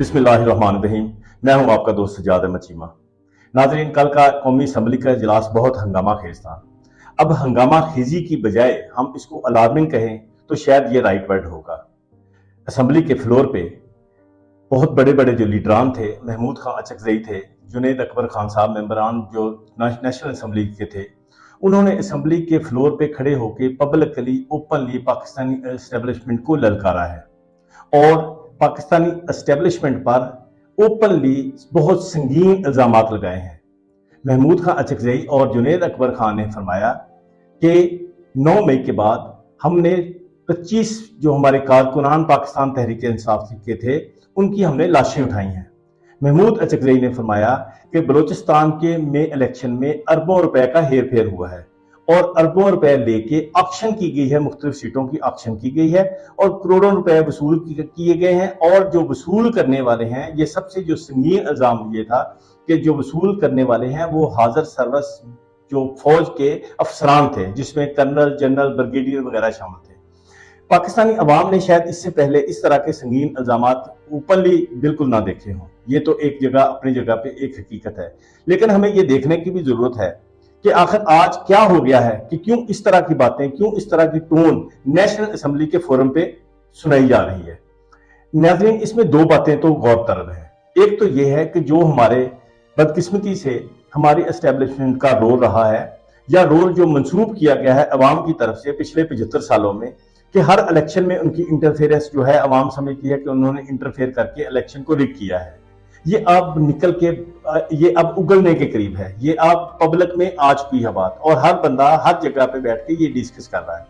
बिस्मिल्लाहिर्रहमानिर्रहीम। मैं हूं आपका दोस्त सज्जाद अहमद चीमा। नाजरीन, कल का कौमी असम्बली का इजलास बहुत हंगामा खेज था। अब हंगामा खेजी की बजाय हम इसको अलार्मिंग कहें तो शायद ये राइट वर्ड होगा। असम्बली के फ्लोर पे बहुत बड़े बड़े जो लीडरान थे, महमूद खान अचकजई थे, जुनैद अकबर खान साहब मेंबरान जो नेशनल असम्बली के थे, उन्होंने असम्बली के फ्लोर पे खड़े होकर पब्लिकली ओपनली पाकिस्तानी एस्टेब्लिशमेंट को ललकारा है और पाकिस्तानी एस्टेब्लिशमेंट पर ओपनली बहुत संगीन इल्जामात लगाए हैं। महमूद खान अचकजई और जुनैद अकबर खान ने फरमाया कि 9 मई के बाद हमने 25 जो हमारे कारकुनान पाकिस्तान तहरीक इंसाफ के थे उनकी हमने लाशें उठाई हैं। महमूद अचकजई ने फरमाया कि बलूचिस्तान के में इलेक्शन में अरबों रुपए का हेर फेर हुआ है और अरबों रुपए लेके ऑक्शन की गई है, मुख्तलिफ सीटों की ऑक्शन की गई है और करोड़ों रुपए वसूल किए गए हैं। और जो वसूल करने वाले हैं, ये सबसे जो संगीन इल्जाम ये था कि जो वसूल करने वाले हैं वो हाजिर सर्विस जो फौज के अफसरान थे, जिसमें कर्नल, जनरल, ब्रिगेडियर वगैरह शामिल थे। पाकिस्तानी अवाम ने शायद इससे पहले इस तरह के संगीन इल्जामात ओपनली बिल्कुल ना देखे हों। ये तो एक जगह अपनी जगह पे एक हकीकत है, लेकिन हमें ये देखने की भी जरूरत है कि आखिर आज क्या हो गया है कि क्यों इस तरह की बातें, क्यों इस तरह की टोन नेशनल असेंबली के फोरम पे सुनाई जा रही है। नाज़रीन, इसमें दो बातें तो गौर तलब है। एक तो यह है कि जो हमारे बदकिस्मती से हमारी एस्टेब्लिशमेंट का रोल रहा है या रोल जो मंसूब किया गया है अवाम की तरफ से पिछले 75 सालों में, कि हर इलेक्शन में उनकी इंटरफेरेंस जो है अवाम समझती है कि उन्होंने इंटरफेयर करके इलेक्शन को रिग किया है। ये अब निकल के ये अब उगलने के करीब है, ये अब पब्लिक में आ चुकी है बात और हर बंदा हर जगह पे बैठ के ये डिस्कस कर रहा है।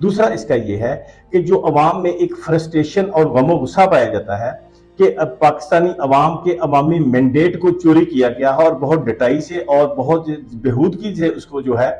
दूसरा इसका ये है कि जो अवाम में एक फ्रस्ट्रेशन और गमो गुस्सा पाया जाता है कि अब पाकिस्तानी अवाम के अवामी मैंडेट को चोरी किया गया है और बहुत डटाई से और बहुत बेहूदगी से उसको जो है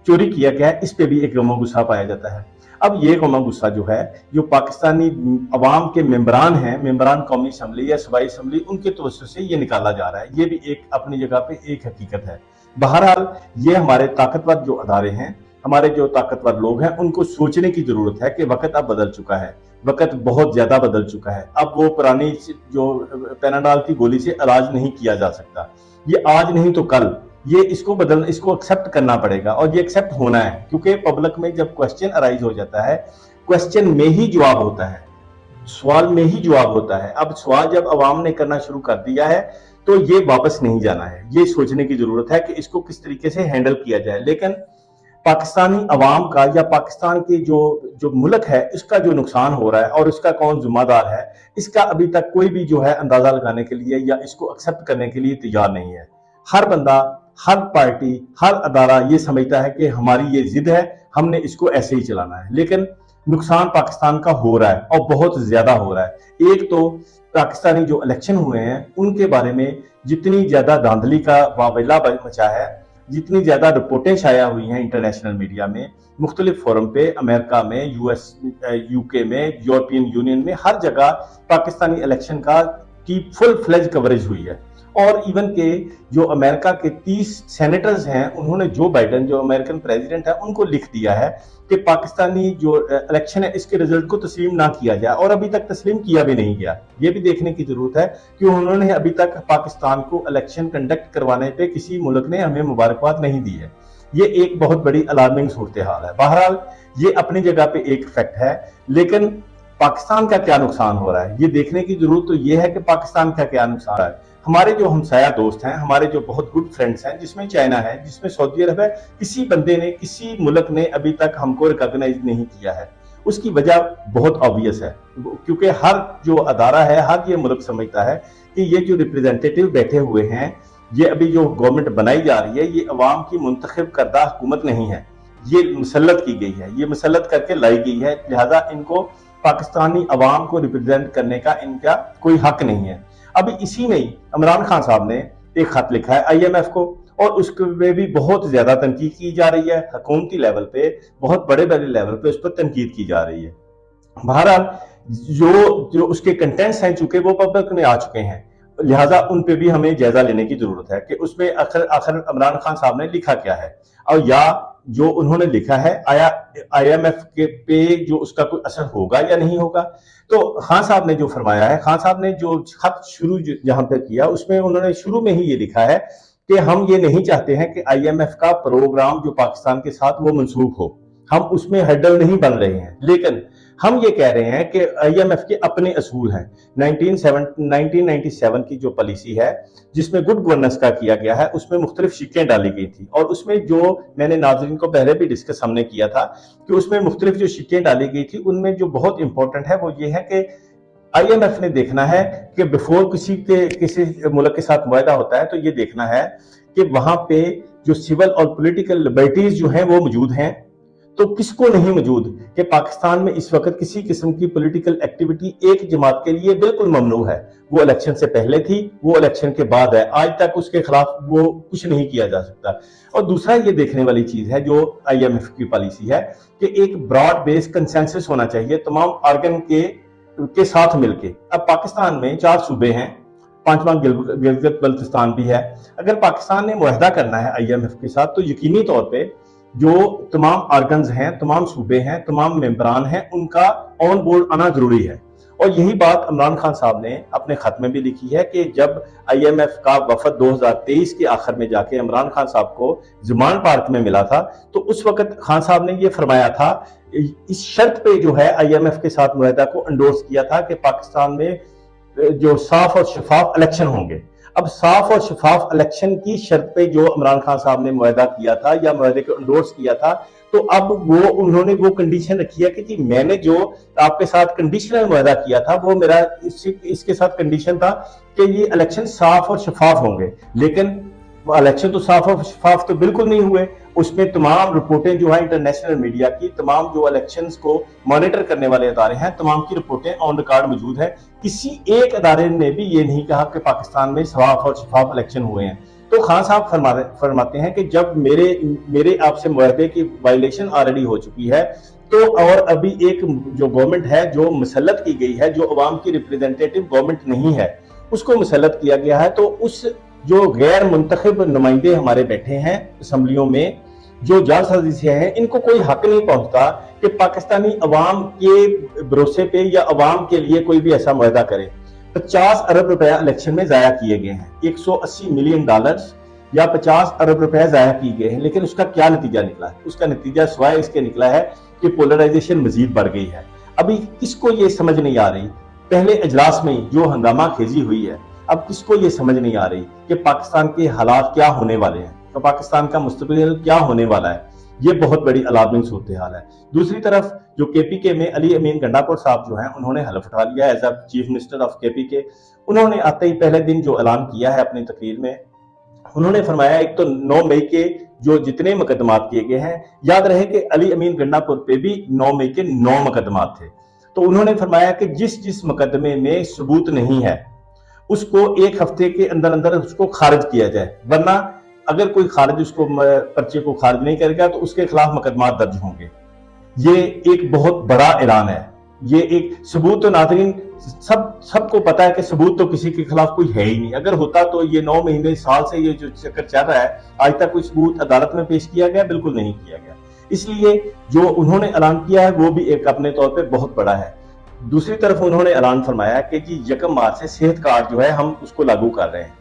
चोरी किया गया है, इस पे भी एक गमो गुस्सा पाया जाता है। अब ये गमो गुस्सा जो है जो पाकिस्तानी अवाम के मेंबरान हैं, मेंबरान कौमी असम्बली या सूबाई असम्बली, उनके तवज्जो से ये निकाला जा रहा है। ये भी एक अपनी जगह पे एक हकीकत है। बहरहाल ये हमारे ताकतवर जो अदारे हैं, हमारे जो ताकतवर लोग हैं, उनको सोचने की जरूरत है कि वक्त अब बदल चुका है, वक्त बहुत ज्यादा बदल चुका है। अब वो पुरानी जो पैनाडॉल की गोली से इलाज नहीं किया जा सकता। ये आज नहीं तो कल ये इसको एक्सेप्ट करना पड़ेगा और ये एक्सेप्ट होना है, क्योंकि पब्लिक में जब क्वेश्चन अराइज हो जाता है, क्वेश्चन में ही जवाब होता है, सवाल में ही जवाब होता है। अब सवाल जब अवाम ने करना शुरू कर दिया है तो ये वापस नहीं जाना है। ये सोचने की जरूरत है कि इसको किस तरीके से हैंडल किया जाए। लेकिन पाकिस्तानी अवाम का या पाकिस्तान के जो मुल्क है इसका जो नुकसान हो रहा है और इसका कौन जिम्मेदार है, इसका अभी तक कोई भी जो है अंदाजा लगाने के लिए या इसको एक्सेप्ट करने के लिए तैयार नहीं है। हर बंदा, हर पार्टी, हर अदारा ये समझता है कि हमारी ये जिद है, हमने इसको ऐसे ही चलाना है। लेकिन नुकसान पाकिस्तान का हो रहा है और बहुत ज्यादा हो रहा है। एक तो पाकिस्तानी जो इलेक्शन हुए हैं उनके बारे में जितनी ज्यादा धांधली का वावेला मचा है, जितनी ज्यादा रिपोर्टें शाया हुई हैं इंटरनेशनल मीडिया में, मुख्तलिफ फोरम पे, अमेरिका में, यूएस, यूके में, यूरोपियन यूनियन में, हर जगह पाकिस्तानी इलेक्शन की फुल फ्लेज कवरेज हुई है। और इवन के जो अमेरिका के 30 सेनेटर्स हैं, उन्होंने जो बाइडेन जो अमेरिकन प्रेसिडेंट है उनको लिख दिया है कि पाकिस्तानी जो इलेक्शन है इसके रिजल्ट को तस्लीम ना किया जाए, और अभी तक तस्लीम किया भी नहीं गया। ये भी देखने की जरूरत है कि उन्होंने अभी तक पाकिस्तान को इलेक्शन कंडक्ट करवाने पे किसी मुल्क ने हमें मुबारकबाद नहीं दी है। ये एक बहुत बड़ी अलार्मिंग सूरत हाल है। बहरहाल ये अपनी जगह पे एक फैक्ट है, लेकिन पाकिस्तान का क्या नुकसान हो रहा है ये देखने की जरूरत तो ये है कि पाकिस्तान का क्या नुकसान है। हमारे जो हमसाया दोस्त हैं, हमारे जो बहुत गुड फ्रेंड्स हैं, जिसमें चाइना है, जिसमें सऊदी अरब है, किसी बंदे ने, किसी मुल्क ने अभी तक हमको रिकॉग्नाइज नहीं किया है। उसकी वजह बहुत ऑब्वियस है, क्योंकि हर जो अदारा है, हर ये मुल्क समझता है कि ये जो रिप्रेजेंटेटिव बैठे हुए हैं, ये अभी जो गवर्नमेंट बनाई जा रही है, ये अवाम की मुंतखब करदा हुकूमत नहीं है, ये मुसल्लत की गई है, ये मुसल्लत करके लाई गई है। लिहाजा इनको पाकिस्तानी अवाम को रिप्रेजेंट करने का इनका कोई हक नहीं है। अभी इसी में ही इमरान खान साहब ने एक खत लिखा है IMF को, और उसके भी बहुत ज्यादा तनकीद की जा रही है। हुकूमती लेवल पे, बहुत बड़े बड़े लेवल पे उस पर तनकीद की जा रही है। बहरहाल जो उसके कंटेंट्स हैं, चूंकि वो पब्लिक में आ चुके हैं, लिहाजा उन पे भी हमें जायजा लेने की जरूरत है कि उसमें आखिर इमरान खान साहब ने लिखा क्या है, और या जो उन्होंने लिखा है, आया IMF के पे जो उसका कोई असर होगा या नहीं होगा। तो खान साहब ने जो फरमाया है, खान साहब ने जो खत शुरू जहां पे किया उसमें उन्होंने शुरू में ही ये लिखा है कि हम ये नहीं चाहते हैं कि IMF का प्रोग्राम जो पाकिस्तान के साथ वो मनसूख हो, हम उसमें हर्डल नहीं बन रहे हैं, लेकिन हम ये कह रहे हैं कि IMF के अपने असूल हैं। 1997 की जो पॉलिसी है जिसमें गुड गवर्नेंस का किया गया है, उसमें मुख्तलिफ शिक्कें डाली गई थी, और उसमें जो मैंने नाज़रीन को पहले भी डिस्कस हमने किया था कि उसमें मुख्तलिफ जो शिक्कें डाली गई थी, उनमें जो बहुत इंपॉर्टेंट है वो ये है कि IMF ने देखना है कि बिफोर किसी मुल्क के साथ मुआहदा होता है तो ये देखना है कि वहां पे जो सिविल और पॉलिटिकल लिबर्टीज जो हैं वो मौजूद हैं। तो किसको नहीं मौजूद कि पाकिस्तान में इस वक्त किसी किस्म की पॉलिटिकल एक्टिविटी एक जमात के लिए बिल्कुल ममनू है। वो इलेक्शन से पहले थी, वो इलेक्शन के बाद है, आज तक उसके खिलाफ वो कुछ नहीं किया जा सकता। और दूसरा ये देखने वाली चीज है जो IMF की पॉलिसी है कि एक ब्रॉड बेस कंसेंसस होना चाहिए तमाम ऑर्गन के साथ मिलके। अब पाकिस्तान में 4 सूबे हैं, 5वां गिलगित बल्तिस्तान भी है। अगर पाकिस्तान ने मुआहदा करना है IMF के साथ तो यकीनी तौर पे जो तमाम ऑर्गन्स हैं, तमाम सूबे हैं, तमाम मेंबरान हैं, उनका ऑन बोर्ड आना जरूरी है। और यही बात इमरान खान साहब ने अपने खत में भी लिखी है कि जब IMF का वफद 2023 के आखिर में जाके इमरान खान साहब को ज़मान पार्क में मिला था, तो उस वक्त खान साहब ने ये फरमाया था, इस शर्त पे जो है IMF के साथ मुआहदा को एंडोर्स किया था कि पाकिस्तान में जो साफ और शफाफ इलेक्शन होंगे। अब साफ और शफाफ इलेक्शन की शर्त पे जो इमरान खान साहब ने मुआहदा किया था या मुआहदे को एंडोर्स किया था, तो अब उन्होंने वो कंडीशन रखी है कि जी मैंने जो आपके साथ कंडीशनल मुआहदा किया था वो मेरा इसके साथ कंडीशन था कि ये इलेक्शन साफ और शफाफ होंगे। लेकिन इलेक्शन तो साफ और शफाफ तो बिल्कुल नहीं हुए। उसमें तमाम रिपोर्टें जो है इंटरनेशनल मीडिया की, तमाम जो इलेक्शंस को मॉनिटर करने वाले अदारे हैं, तमाम की रिपोर्टें ऑन रिकॉर्ड मौजूद है। किसी एक अदारे ने भी ये नहीं कहा कि पाकिस्तान में साफ और शफाफ इलेक्शन हुए हैं। तो खान साहब फरमाते हैं कि जब मेरे आपसे मुआहदे की वायलेशन ऑलरेडी हो चुकी है, तो और अभी एक जो गवर्नमेंट है जो मुसल्लत की गई है, जो अवाम की रिप्रेजेंटेटिव गवर्नमेंट नहीं है, उसको मुसल्लत किया गया है, तो उस जो गैर मुंतखब नुमाइंदे हमारे बैठे हैं असम्बलियों में, जो जालसाजी से हैं, इनको कोई हक नहीं पहुंचता कि पाकिस्तानी अवाम के भरोसे पे या अवाम के लिए कोई भी ऐसा मुआहदा करे। 50 अरब रुपया इलेक्शन में जाया किए गए हैं, $180 मिलियन या 50 अरब रुपए जाया किए गए हैं, लेकिन उसका क्या नतीजा निकला है? उसका नतीजा सिवाय इसके निकला है कि पोलराइजेशन मजीद बढ़ गई है। अभी किसको ये समझ नहीं आ रही, पहले इजलास में जो हंगामा खेजी हुई है, अब किसको ये समझ नहीं आ रही कि पाकिस्तान के हालात क्या होने वाले हैं, तो पाकिस्तान का मुस्तकबिल क्या होने वाला है। ये बहुत बड़ी अलार्मिंग सूरत हाल है। दूसरी तरफ जो KPK में अली अमीन गंडापुर साहब जो हैं, उन्होंने हलफ उठा लिया as a chief minister of KPK। उन्होंने आते ही पहले दिन जो ऐलान किया है अपनी तकरीर में, उन्होंने फरमाया एक तो 9 मई के जो जितने मुकदमात किए गए हैं, याद रहे कि अली अमीन गंडापुर पे भी 9 मई के 9 मुकदमात थे, तो उन्होंने फरमाया कि जिस मुकदमे में सबूत नहीं है उसको 1 हफ्ते के अंदर अंदर उसको खारिज किया जाए, वरना अगर कोई खारिज उसको पर्चे को खारिज नहीं करेगा तो उसके खिलाफ मुकदमा दर्ज होंगे। ये एक बहुत बड़ा ऐलान है। ये एक सबूत तो नाज़रीन सबको पता है कि सबूत तो किसी के खिलाफ कोई है ही नहीं। अगर होता तो ये 9 महीने साल से ये जो चक्कर चल रहा है, आज तक कोई सबूत अदालत में पेश किया गया? बिल्कुल नहीं किया गया। इसलिए जो उन्होंने ऐलान किया है वो भी एक अपने तौर पर बहुत बड़ा है। दूसरी तरफ उन्होंने ऐलान फरमाया कि जी 1 मार्च से सेहत कार्ड जो है हम उसको लागू कर रहे हैं,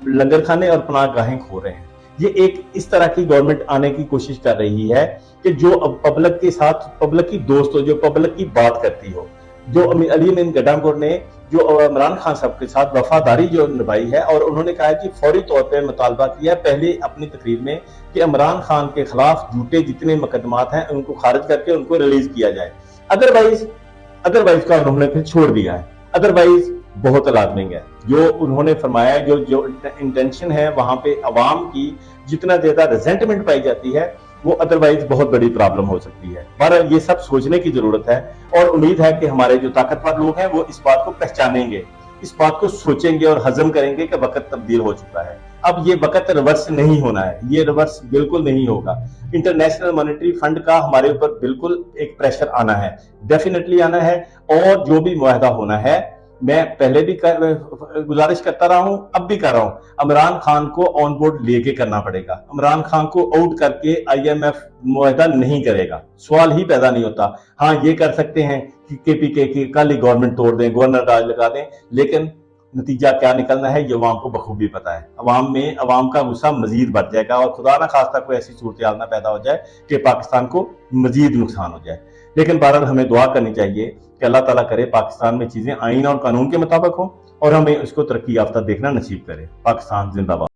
लंगर खाने और पनाहगाहें खो रहे हैं। ये एक इस तरह की गवर्नमेंट आने की कोशिश कर रही है कि जो पब्लिक के साथ पब्लिक की दोस्त हो, जो पब्लिक की बात करती हो। जो अली अमीन गंडापुर ने जो इमरान खान साहब के साथ वफादारी जो निभाई है, और उन्होंने कहा कि फौरी तौर पर मुतालबा किया पहले अपनी तकरीर में कि इमरान खान के खिलाफ झूठे जितने मुकदमात हैं उनको खारिज करके उनको रिलीज किया जाए। अदरवाइज का उन्होंने फिर छोड़ दिया है। अदरवाइज बहुत अलार्मिंग है जो उन्होंने फरमाया। जो इंटेंशन है वहां पे अवाम की जितना ज्यादा रिजेंटमेंट पाई जाती है, वो अदरवाइज बहुत बड़ी प्रॉब्लम हो सकती है। पर ये सब सोचने की जरूरत है, और उम्मीद है कि हमारे जो ताकतवर लोग हैं वो इस बात को पहचानेंगे, इस बात को सोचेंगे और हजम करेंगे कि वक्त तब्दील हो चुका है। अब ये वक्त रिवर्स नहीं होना है, ये रिवर्स बिल्कुल नहीं होगा। इंटरनेशनल मॉनेटरी फंड का हमारे ऊपर बिल्कुल एक प्रेशर आना है, डेफिनेटली आना है। और जो भी मुआहदा होना है मैं पहले भी गुजारिश करता रहा हूं, अब भी कर रहा हूं, इमरान खान को ऑन बोर्ड लेके करना पड़ेगा। इमरान खान को आउट करके आईएमएफ मुआहदा नहीं करेगा, सवाल ही पैदा नहीं होता। हाँ, ये कर सकते हैं कि केपीके की कल ही गवर्नमेंट तोड़ दें, गवर्नर राज लगा दें, लेकिन नतीजा क्या निकलना है ये अवाम को बखूबी पता है। अवाम का गुस्सा मजीद बढ़ जाएगा और खुदा ना खास्ता कोई ऐसी सूरत हाल ना पैदा हो जाए कि पाकिस्तान को मजीद नुकसान हो जाए। लेकिन बहरहाल हमें दुआ करनी चाहिए कि अल्लाह ताला करे पाकिस्तान में चीजें आईन और कानून के मुताबिक हों और हमें उसको तरक्की याफ्ता देखना नसीब करे। पाकिस्तान जिंदाबाद।